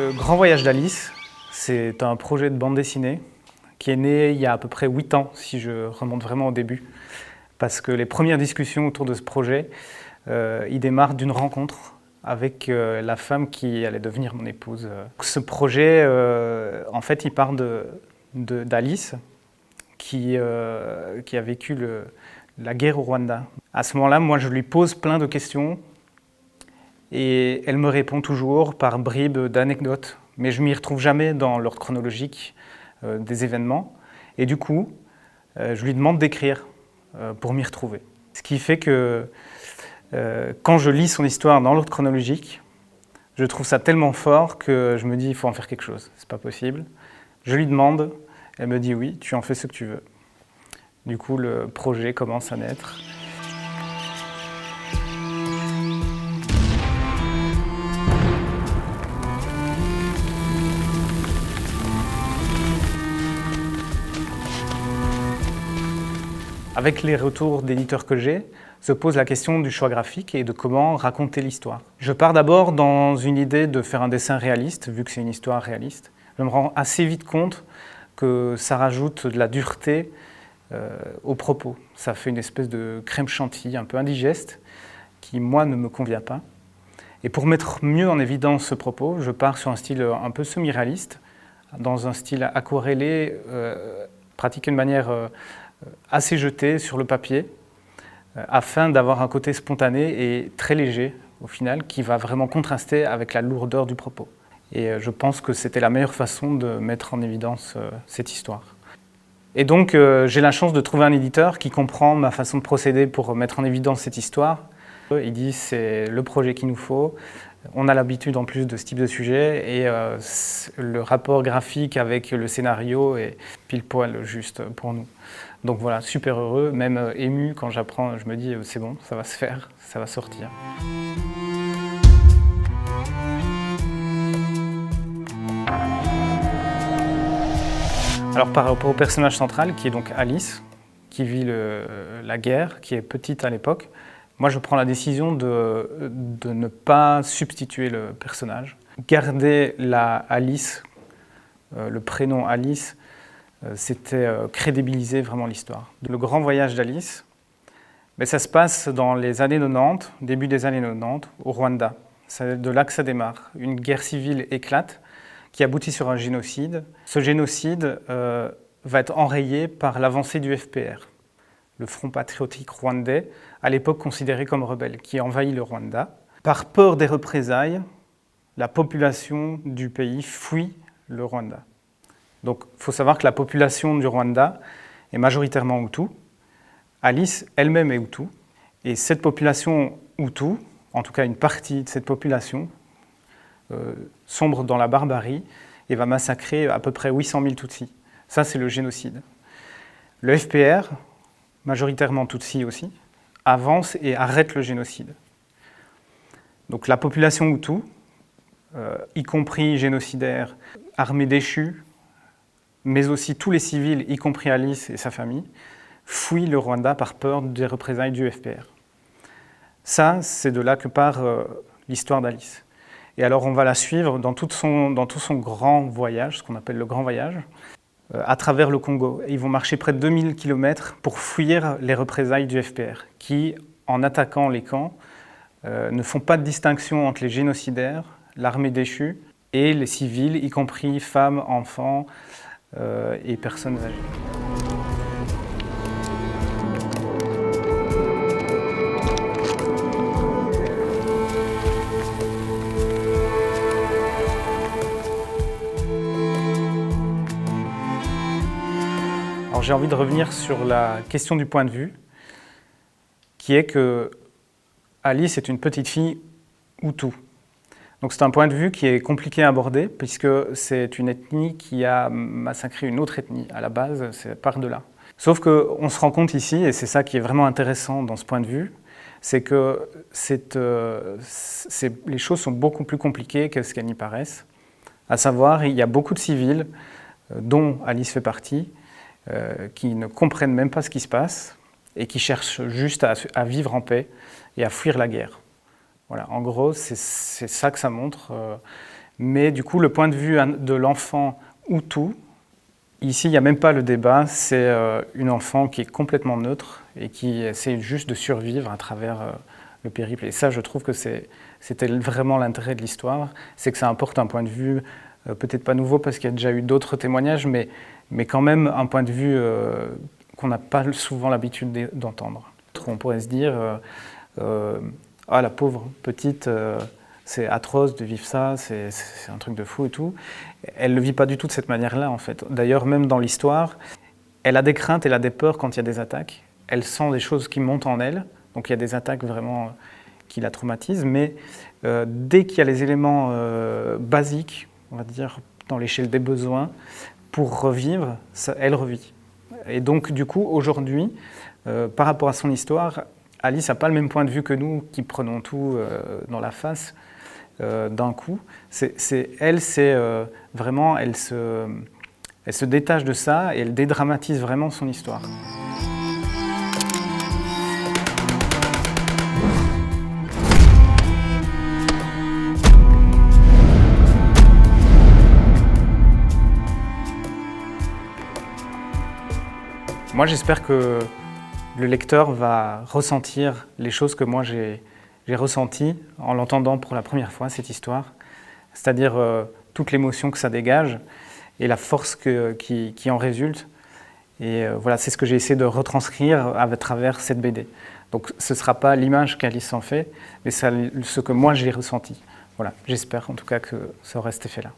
Le Grand Voyage d'Alice, c'est un projet de bande dessinée qui est né il y a à peu près 8 ans, si je remonte vraiment au début. Parce que les premières discussions autour de ce projet, ils démarrent d'une rencontre avec la femme qui allait devenir mon épouse. Ce projet, en fait, il part d'Alice, qui a vécu la guerre au Rwanda. À ce moment-là, moi, je lui pose plein de questions et elle me répond toujours par bribes d'anecdotes. Mais je ne m'y retrouve jamais dans l'ordre chronologique des événements. Et du coup, je lui demande d'écrire pour m'y retrouver. Ce qui fait que quand je lis son histoire dans l'ordre chronologique, je trouve ça tellement fort que je me dis il faut en faire quelque chose. C'est pas possible. Je lui demande, elle me dit oui, tu en fais ce que tu veux. Du coup, le projet commence à naître. Avec les retours d'éditeurs que j'ai, se pose la question du choix graphique et de comment raconter l'histoire. Je pars d'abord dans une idée de faire un dessin réaliste, vu que c'est une histoire réaliste. Je me rends assez vite compte que ça rajoute de la dureté au propos. Ça fait une espèce de crème chantilly un peu indigeste qui, moi, ne me convient pas. Et pour mettre mieux en évidence ce propos, je pars sur un style un peu semi-réaliste, dans un style aquarellé, pratiqué de manière assez jetée sur le papier, afin d'avoir un côté spontané et très léger, au final, qui va vraiment contraster avec la lourdeur du propos. Et je pense que c'était la meilleure façon de mettre en évidence cette histoire. Et donc, j'ai la chance de trouver un éditeur qui comprend ma façon de procéder pour mettre en évidence cette histoire. Il dit c'est le projet qu'il nous faut, on a l'habitude en plus de ce type de sujet et le rapport graphique avec le scénario est pile poil juste pour nous. Donc voilà, super heureux, même ému quand j'apprends, je me dis c'est bon, ça va se faire, ça va sortir. Alors par rapport au personnage central qui est donc Alice, qui vit la guerre, qui est petite à l'époque, moi je prends la décision de ne pas substituer le personnage. Garder la Alice, le prénom Alice, c'était crédibiliser vraiment l'histoire. Le Grand Voyage d'Alice, ça se passe dans les années 90, début des années 90, au Rwanda. C'est de là que ça démarre. Une guerre civile éclate, qui aboutit sur un génocide. Ce génocide va être enrayé par l'avancée du FPR, le Front patriotique rwandais, à l'époque considéré comme rebelle, qui envahit le Rwanda. Par peur des représailles, la population du pays fuit le Rwanda. Donc il faut savoir que la population du Rwanda est majoritairement Hutu. Alice elle-même est Hutu. Et cette population Hutu, en tout cas une partie de cette population, sombre dans la barbarie et va massacrer à peu près 800 000 Tutsis. Ça, c'est le génocide. Le FPR, majoritairement Tutsis aussi, avance et arrête le génocide. Donc la population Hutu, y compris génocidaires, armée déchue, mais aussi tous les civils, y compris Alice et sa famille, fuient le Rwanda par peur des représailles du FPR. Ça, c'est de là que part l'histoire d'Alice. Et alors on va la suivre dans tout son grand voyage, ce qu'on appelle le Grand Voyage, à travers le Congo. Et ils vont marcher près de 2000 km pour fuir les représailles du FPR, qui, en attaquant les camps, ne font pas de distinction entre les génocidaires, l'armée déchue, et les civils, y compris femmes, enfants et personnes âgées. Alors j'ai envie de revenir sur la question du point de vue, qui est que Alice est une petite fille Hutu. Donc c'est un point de vue qui est compliqué à aborder, puisque c'est une ethnie qui a massacré une autre ethnie. À la base, c'est par de là. Sauf qu'on se rend compte ici, et c'est ça qui est vraiment intéressant dans ce point de vue, c'est que les choses sont beaucoup plus compliquées que ce qu'elles n'y paraissent. À savoir, il y a beaucoup de civils, dont Alice fait partie, qui ne comprennent même pas ce qui se passe et qui cherchent juste à vivre en paix et à fuir la guerre. Voilà, en gros, c'est ça que ça montre. Mais du coup, le point de vue de l'enfant Hutu, ici, il n'y a même pas le débat, c'est une enfant qui est complètement neutre et qui essaie juste de survivre à travers le périple. Et ça, je trouve que c'était vraiment l'intérêt de l'histoire, c'est que ça apporte un point de vue, peut-être pas nouveau parce qu'il y a déjà eu d'autres témoignages, mais quand même un point de vue qu'on n'a pas souvent l'habitude d'entendre. On pourrait se dire, ah la pauvre petite, c'est atroce de vivre ça, c'est un truc de fou et tout. Elle ne le vit pas du tout de cette manière-là en fait. D'ailleurs, même dans l'histoire, elle a des craintes, elle a des peurs quand il y a des attaques. Elle sent des choses qui montent en elle, donc il y a des attaques vraiment qui la traumatisent, mais dès qu'il y a les éléments basiques, on va dire, dans l'échelle des besoins, pour revivre, elle revit. Et donc, du coup, aujourd'hui, par rapport à son histoire, Alice n'a pas le même point de vue que nous, qui prenons tout dans la face d'un coup. Vraiment, elle se détache de ça et elle dédramatise vraiment son histoire. Moi, j'espère que le lecteur va ressentir les choses que moi j'ai ressenties en l'entendant pour la première fois, cette histoire. C'est-à-dire toute l'émotion que ça dégage et la force qui en résulte. Et voilà, c'est ce que j'ai essayé de retranscrire à travers cette BD. Donc ce ne sera pas l'image qu'Alice en fait, mais ce que moi j'ai ressenti. Voilà, j'espère en tout cas que ça aura cet effet-là.